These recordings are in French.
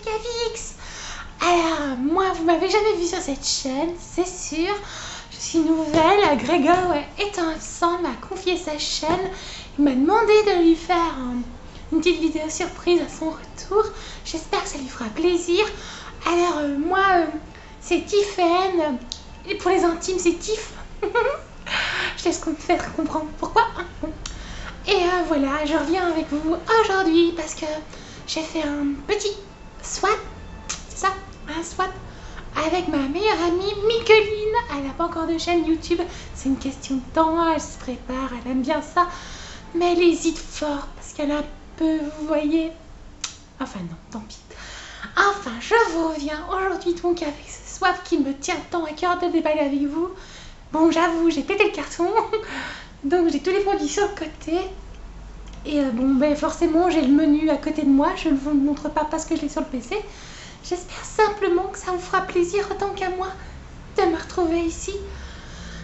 Gavix. Alors, moi, vous m'avez jamais vu sur cette chaîne, c'est sûr. Je suis nouvelle, Grégoire étant absent, m'a confié sa chaîne. Il m'a demandé de lui faire une petite vidéo surprise à son retour. J'espère que ça lui fera plaisir. Alors, moi, c'est Tiffen. Et pour les intimes, c'est Tiff. Je laisse faire comprendre pourquoi. Et voilà, je reviens avec vous aujourd'hui parce que j'ai fait un petit SWAT. C'est ça, un SWAT avec ma meilleure amie Micheline. Elle n'a pas encore de chaîne YouTube. C'est une question de temps, elle se prépare, elle aime bien ça. Mais elle hésite fort parce qu'elle a un peu, vous voyez. Enfin non, tant pis. Enfin, je vous reviens aujourd'hui donc avec ce SWAT qui me tient tant à cœur de déballer avec vous. Bon, j'avoue, j'ai pété le carton. Donc j'ai tous les produits sur le côté. Et bon, ben forcément, j'ai le menu à côté de moi. Je ne vous le montre pas parce que je l'ai sur le PC. J'espère simplement que ça vous fera plaisir autant qu'à moi de me retrouver ici.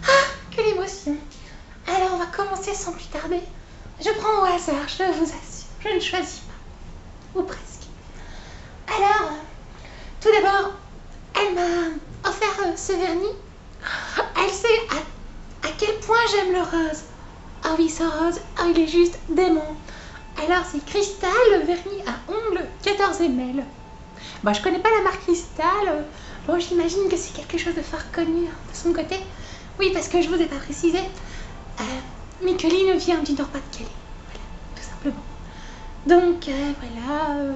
Ah, que l'émotion. Alors, on va commencer sans plus tarder. Je prends au hasard, je vous assure. Je ne choisis pas. Ou presque. Alors, tout d'abord, elle m'a offert ce vernis. Elle sait à quel point j'aime le rose. Ah oui, ce rose, il est juste dément. Alors, c'est Cristal, vernis à ongles 14 ml. Bon, je connais pas la marque Cristal. Bon, j'imagine que c'est quelque chose de fort connu de son côté. Oui, parce que je vous ai pas précisé. Micheline vient du Nord-Pas-de-Calais. Voilà, tout simplement. Donc, voilà.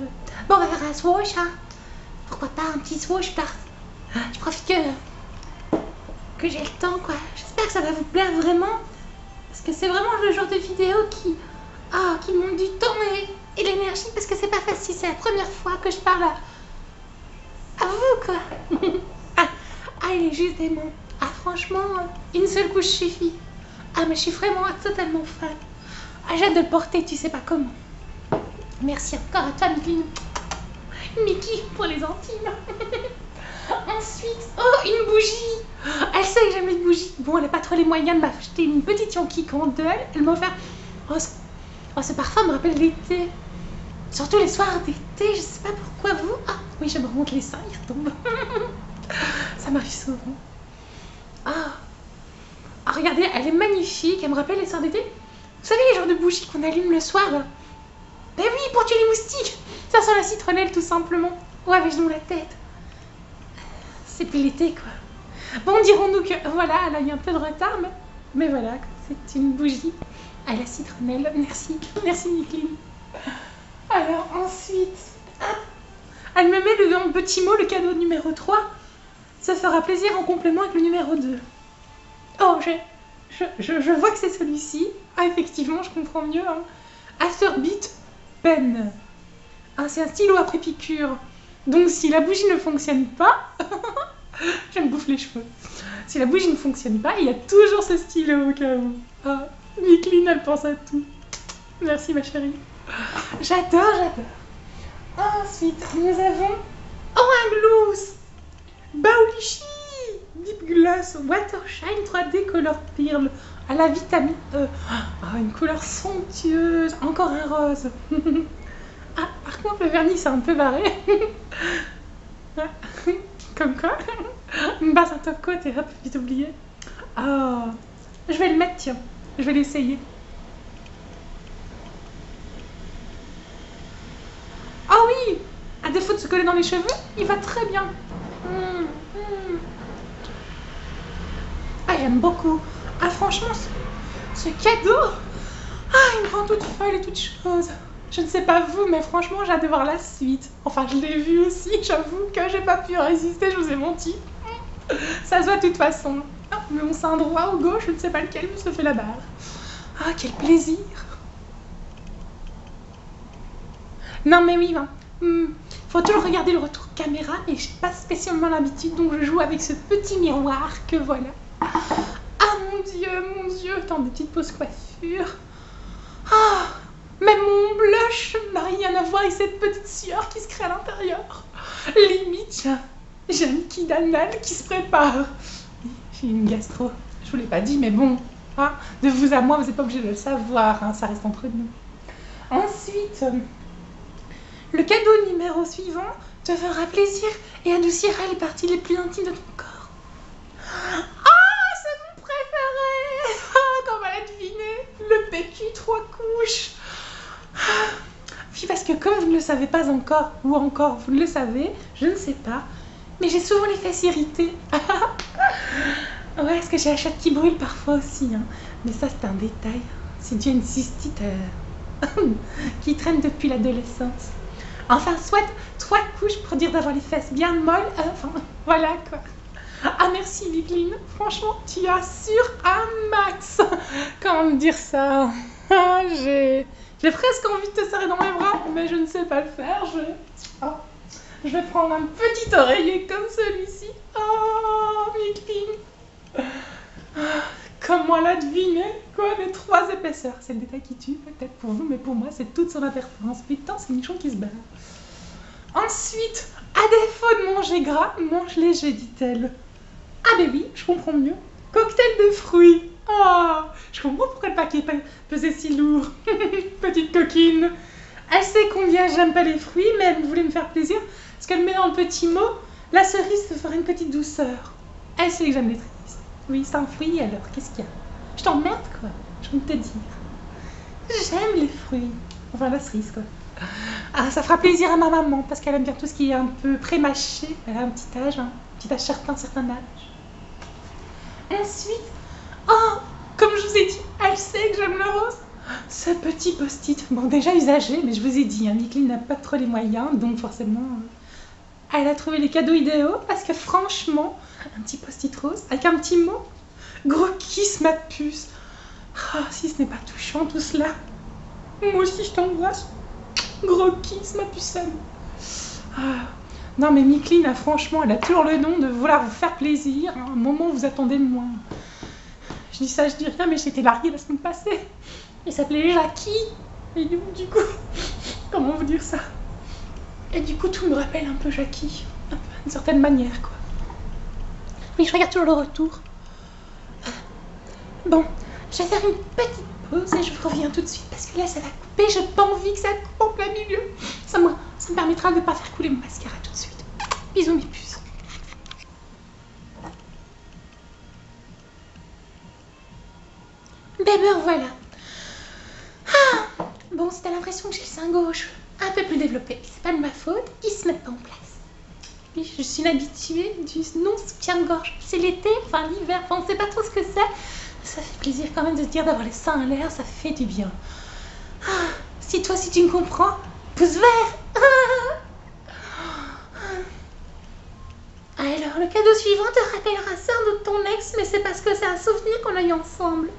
Bon, on va faire un swatch, hein. Pourquoi pas un petit swatch par... Je profite que j'ai le temps, quoi. J'espère que ça va vous plaire vraiment. Parce que c'est vraiment le genre de vidéo qui demande du temps et de l'énergie. Parce que c'est pas facile. C'est la première fois que je parle à vous, quoi. Il est juste dément. Ah, franchement, une seule couche suffit. Ah, mais je suis vraiment totalement fan. Ah, j'ai hâte de le porter, tu sais pas comment. Merci encore à toi, Micheline. Mickey pour les intimes. Ensuite, oh, une bougie. Elle sait que j'aime les bougies. Bon, elle n'a pas trop les moyens de m'acheter une petite Yankee Candle. Elle m'a offert... Oh, ce parfum me rappelle l'été. Surtout les soirs d'été. Je sais pas pourquoi vous... Ah, oui, je me remonte les seins, ils retombent. Ça m'arrive souvent. Ah, regardez, elle est magnifique. Elle me rappelle les soirs d'été. Vous savez, les genres de bougies qu'on allume le soir, là. Ben oui, pour tuer les moustiques. Ça sent la citronnelle, tout simplement. Ouais, avec dans la tête. C'est plus l'été, quoi. Bon, dirons-nous que, voilà, elle a eu un peu de retard, mais voilà, c'est une bougie à la citronnelle. Merci, merci Micheline. Alors, ensuite, elle me met dans le petit mot le cadeau numéro 3. Ça fera plaisir en complément avec le numéro 2. Oh, je vois que c'est celui-ci. Ah, effectivement, je comprends mieux. Hein. Afterbeat Pen. Ah, c'est un stylo après piqûre. Donc, si la bougie ne fonctionne pas... Je me bouffe les cheveux. Si la bougie ne fonctionne pas, il y a toujours ce stylo au cas où. Ah, Micheline, elle pense à tout. Merci, ma chérie. J'adore. Ensuite, nous avons... Oh, un gloss Baulichi Deep Gloss Water Shine 3D Color Pearl à la vitamine E. Ah, une couleur somptueuse. Encore un rose. Ah, par contre, le vernis, c'est un peu barré. Comme quoi. Une base, un top coat et hop, vite oublié. Ah, je vais le mettre, tiens. Je vais l'essayer. Ah oui, à défaut de se coller dans les cheveux, il va très bien. Ah, j'aime beaucoup. Ah, franchement, ce cadeau, il me rend toute folle et toute chose. Je ne sais pas vous, mais franchement, j'ai hâte de voir la suite. Enfin, je l'ai vu aussi, j'avoue que j'ai pas pu résister, je vous ai menti. Ça se voit de toute façon. Ah, mais mon sein droit ou gauche, je ne sais pas lequel, me se fait la barre. Ah, quel plaisir. Non, mais oui, faut toujours regarder le retour caméra, mais j'ai pas spécialement l'habitude, donc je joue avec ce petit miroir que voilà. Ah, mon Dieu. Attends, des petites pauses coiffure. Ah, même mon blush n'a rien à voir avec cette petite sueur qui se crée à l'intérieur. Limite, j'ai un liquide anal qui se prépare. J'ai une gastro. Je vous l'ai pas dit, mais bon, de vous à moi, vous n'êtes pas obligé de le savoir, ça reste entre nous. Ensuite, le cadeau numéro suivant, te fera plaisir et adoucira les parties les plus intimes de ton corps. Ah, c'est mon préféré! Ah, comme elle a deviné, le PQ 3 couches. Oui, parce que comme vous ne le savez pas encore, ou encore vous ne le savez, je ne sais pas, mais j'ai souvent les fesses irritées. Ouais, parce que j'ai la chatte qui brûle parfois aussi, hein. Mais ça, c'est un détail. C'est dû à une cystite qui traîne depuis l'adolescence. Enfin, soit 3 couches pour dire d'avoir les fesses bien molles. Enfin, voilà quoi. Ah, merci Micheline. Franchement, tu assures un max. Comment me dire ça? J'ai presque envie de te serrer dans mes bras, mais je ne sais pas le faire. Je vais prendre un petit oreiller comme celui-ci. Oh, Micheline. Comment l'a deviné, quoi, les 3 épaisseurs. C'est le détail qui tue, peut-être pour vous, mais pour moi, c'est toute son importance. Putain, c'est Michon qui se bat. Ensuite, à défaut de manger gras, mange léger, dit-elle. Ah ben oui, je comprends mieux. Cocktail de fruits. Ah, je comprends pourquoi le paquet pesait si lourd. Petite coquine. Elle sait combien j'aime pas les fruits, mais elle voulait me faire plaisir, parce qu'elle met dans le petit mot, la cerise te fera une petite douceur. Elle sait que j'aime les cerises. Oui, c'est un fruit, alors qu'est-ce qu'il y a? Je t'emmerde, quoi. Je viens de te dire. J'aime les fruits. Enfin, la cerise, quoi. Ah, ça fera plaisir à ma maman, parce qu'elle aime bien tout ce qui est un peu pré-mâché. Elle a un petit âge, hein. Un petit âge certain âge. Ensuite, oh, comme je vous ai dit, elle sait que j'aime le rose. Ce petit post-it, bon, déjà usagé, mais je vous ai dit, hein, Micheline n'a pas trop les moyens, donc forcément, elle a trouvé les cadeaux idéaux, parce que franchement, un petit post-it rose, avec un petit mot, gros kiss ma puce. Ah, si ce n'est pas touchant tout cela. Moi aussi je t'embrasse. Gros kiss ma pucelle. Ah. Non mais Micheline, franchement, elle a toujours le don de vouloir vous faire plaisir, hein, un moment où vous attendez le moins. Je dis ça, je dis rien, mais j'ai été larguée la semaine passée. Il s'appelait Jackie. Et du coup, comment vous dire ça? Et du coup, tout me rappelle un peu Jackie. Un peu, d'une certaine manière, quoi. Oui, je regarde toujours le retour. Bon, je vais faire une petite pause et je vous reviens tout de suite parce que là, ça va couper. J'ai pas envie que ça coupe en plein milieu. Ça me permettra de ne pas faire couler mon mascara tout de suite. Bisous, mes puces. Ben me revoilà. Ah, bon, si t'as l'impression que j'ai le sein gauche un peu plus développé, c'est pas de ma faute, ils se mettent pas en place. Oui, je suis une habituée du non-soutien-gorge. C'est l'été, enfin l'hiver, enfin on sait pas trop ce que c'est. Ça fait plaisir quand même de se dire d'avoir les seins à l'air, ça fait du bien. Ah, si toi aussi tu me comprends, pouce vert. Alors, le cadeau suivant te rappellera ça de ton ex, mais c'est parce que c'est un souvenir qu'on a eu ensemble.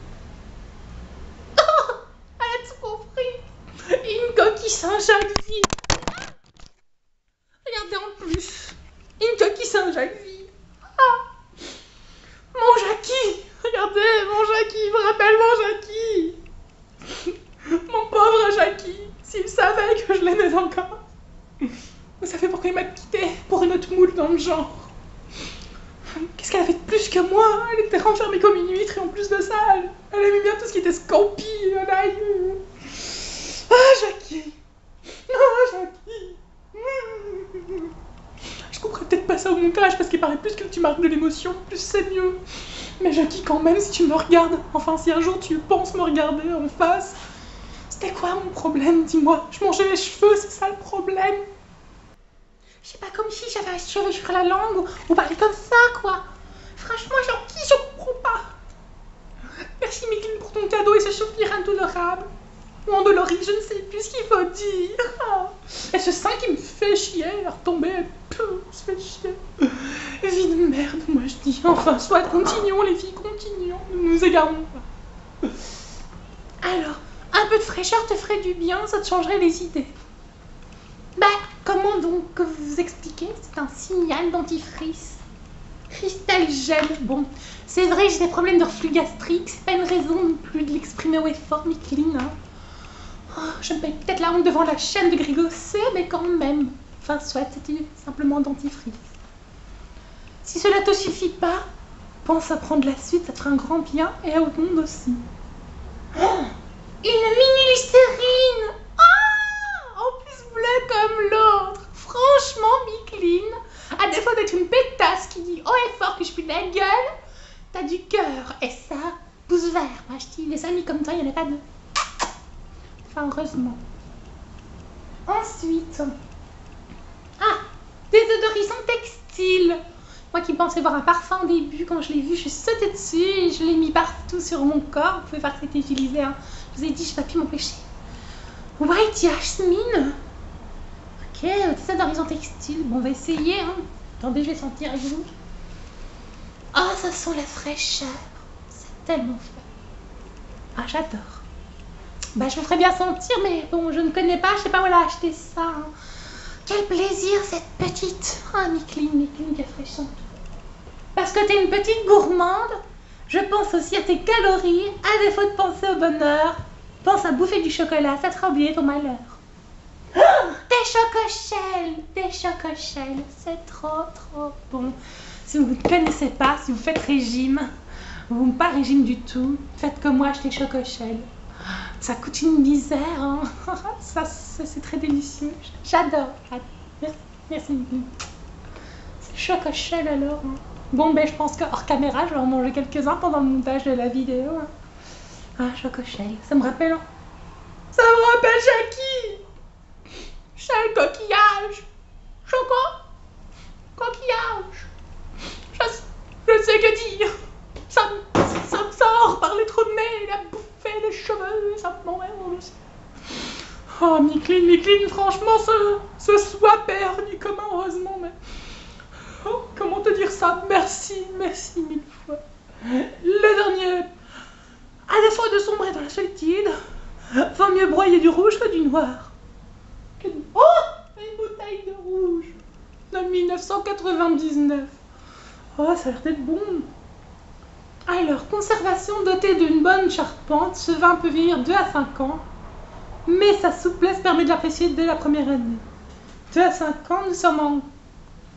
Oh, elle a tout compris. Une coquille Saint-Jacques vie. Regardez en plus. Une coquille Saint-Jacques-Vie. Ah, mon Jackie. Regardez, mon Jackie, il me rappelle mon Jackie. Mon pauvre Jackie. S'il savait que je l'aimais encore. Vous savez pourquoi il m'a quitté? Pour une autre moule dans le genre. Qu'est-ce qu'elle avait de plus que moi? Elle était renfermée comme une huître et en plus de ça, elle aimait bien tout ce qui était scampi. Ah, Jackie. Ah, Jackie. Je couperai peut-être pas ça au montage parce qu'il paraît plus que tu marques de l'émotion, plus c'est mieux. Mais Jackie, quand même, si tu me regardes, enfin si un jour tu penses me regarder en face, c'était quoi mon problème, dis-moi? Je mangeais les cheveux, c'est ça le problème? Je sais pas, comme si j'avais un cheveu sur la langue ou parler comme ça, quoi. Franchement, Jackie, je comprends pas. Merci Micheline pour ton cadeau et ce souvenir indolorable. Ou endolori, je ne sais plus ce qu'il faut dire. Oh. Et ce sein qui me fait chier, retomber, se fait chier. Vie de merde, moi je dis. Enfin, soit continuons les filles, continuons, ne nous égarons pas. Alors, un peu de fraîcheur te ferait du bien, ça te changerait les idées. Bah, comment donc vous expliquer? C'est un signal dentifrice. Christelle Gel, bon, c'est vrai, j'ai des problèmes de reflux gastrique, c'est pas une raison non plus de l'exprimer haut et fort, Micheline, hein. Oh, je me paye peut-être la honte devant la chaîne de Grégocé, mais quand même. Enfin, soit, c'était simplement dentifrice. Si cela te suffit pas, pense à prendre la suite, ça te fera un grand bien et au monde aussi. Oh, une mini-listérine! Ah, en plus bleue comme l'autre. Franchement, heureusement. Ensuite, désodorisant textile. Moi qui pensais voir un parfum au début, quand je l'ai vu, je suis sautée dessus et je l'ai mis partout sur mon corps. Vous pouvez voir que c'était utilisé. Hein. Je vous ai dit, je n'ai pas pu m'empêcher. White Jasmine. Ok, désodorisant textile. Bon, on va essayer. Hein. Attendez, je vais sentir avec vous. Ah, ça sent la fraîcheur. C'est tellement frais. Ah, j'adore. Bah, je vous ferais bien sentir, mais bon, je ne connais pas. Je sais pas où elle a acheté ça. Hein. Quel plaisir, cette petite. Ah, Micheline, quelle fraîcheur. Parce que t'es une petite gourmande, je pense aussi à tes calories. À défaut de penser au bonheur, pense à bouffer du chocolat, ça te fera oublier ton malheur. Des chocochelles, c'est trop bon. Si vous ne connaissez pas, si vous faites régime, ou pas régime du tout, faites comme moi, achetez chocochelles. Ça coûte une misère, hein. Ça c'est très délicieux. J'adore. Merci. C'est chocochelles alors. Hein. Bon, ben je pense que hors caméra, je vais en manger quelques-uns pendant le montage de la vidéo. Hein. Ah, chocochelles. Ça me rappelle Jackie. Chelle coquillage. Coquillage. Je sais que dire. Ça me sort par les trous de nez, la bouffée les cheveux, ça m'emmerde aussi. Oh, Micheline, franchement, ce soit perdu, comment heureusement, mais... Oh, comment te dire ça? Merci mille fois. Le dernier, à défaut de sombrer dans la solitude, vaut mieux broyer du rouge que du noir. Oh, une bouteille de rouge de 1999. Oh, ça a l'air d'être bon. Alors, conservation dotée d'une bonne charpente, ce vin peut vieillir 2 à 5 ans, mais sa souplesse permet de l'apprécier dès la première année. 2 à 5 ans, nous sommes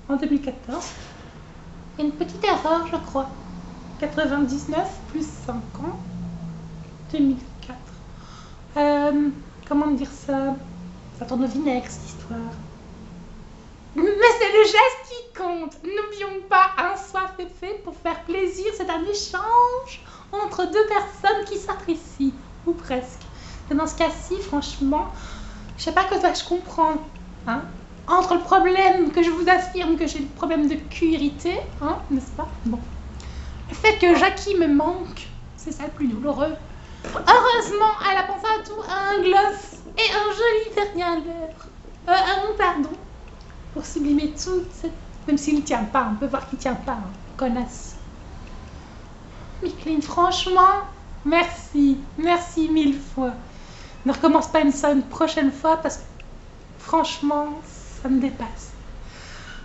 en 2014. Il y a une petite erreur, je crois. 99 plus 5 ans, 2004. Comment dire ça? Ça tourne au vinaigre, cette histoire. Mais c'est le geste qui compte. N'oublions pas, un soif est fait pour faire plaisir. C'est un échange entre deux personnes qui s'apprécient, ou presque. Et dans ce cas-ci, franchement, je sais pas que dois-je comprendre. Hein? Entre le problème que je vous affirme que j'ai le problème de cul irrité, hein, n'est-ce pas? Bon. Le fait que Jackie me manque, c'est ça le plus douloureux. Heureusement, elle a pensé à tout, à un gloss et un joli vernis à lèvres. Pardon. Pour sublimer tout, même s'il ne tient pas, on peut voir qu'il ne tient pas, hein, connasse. Micheline, franchement, merci 1000 fois. Ne recommence pas ça une prochaine fois parce que franchement, ça me dépasse.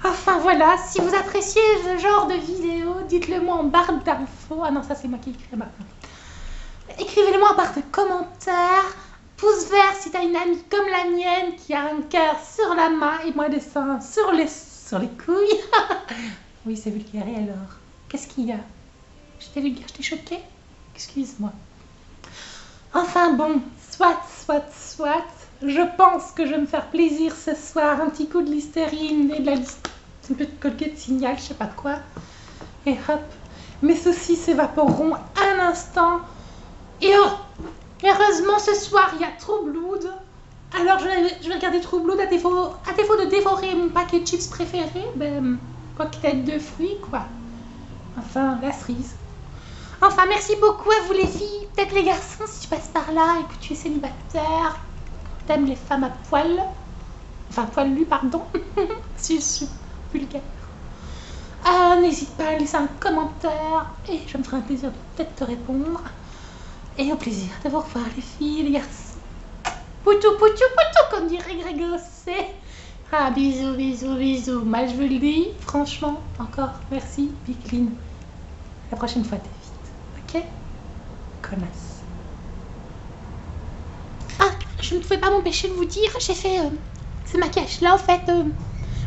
Enfin voilà, si vous appréciez ce genre de vidéo, dites-le moi en barre d'infos. Ah non, ça c'est moi qui écris la barre d'infos. Écrivez-le-moi en barre de commentaires. Pouce vert si t'as une amie comme la mienne qui a un cœur sur la main et moi des seins sur les couilles. Oui, c'est vulgaire et alors? Qu'est-ce qu'il y a? J'étais vulgaire, je t'ai choquée? Excuse-moi. Enfin bon, soit. Je pense que je vais me faire plaisir ce soir. Un petit coup de Listerine et de un peu de Colgate Signal, je sais pas de quoi. Et hop, mes soucis s'évaporeront un instant. Et oh, heureusement ce soir il y a True Blood. Alors je vais regarder True Blood à défaut de dévorer mon paquet de chips préféré. Ben, cocktail de fruits quoi. Enfin, la cerise. Enfin, merci beaucoup à vous les filles. Peut-être les garçons si tu passes par là et que tu es célibataire. T'aimes les femmes à poil. Enfin, poilues, pardon. Si je suis vulgaire. N'hésite pas à laisser un commentaire et je me ferai un plaisir de peut-être te répondre. Et au plaisir de vous revoir les filles, les garçons. Poutou, comme dirait Grégo C. Ah, bisous. Moi, je vous le dis, franchement, encore merci, Micheline. La prochaine fois, t'es vite. Ok? Connasse. Ah, je ne pouvais pas m'empêcher de vous dire, j'ai fait ce maquillage-là, en fait.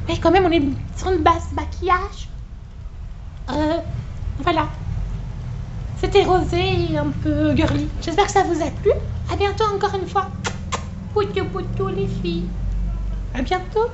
Mais quand même, on est sur une base maquillage. Voilà. C'était rosé et un peu girly. J'espère que ça vous a plu. À bientôt encore une fois. Poutou, les filles. À bientôt.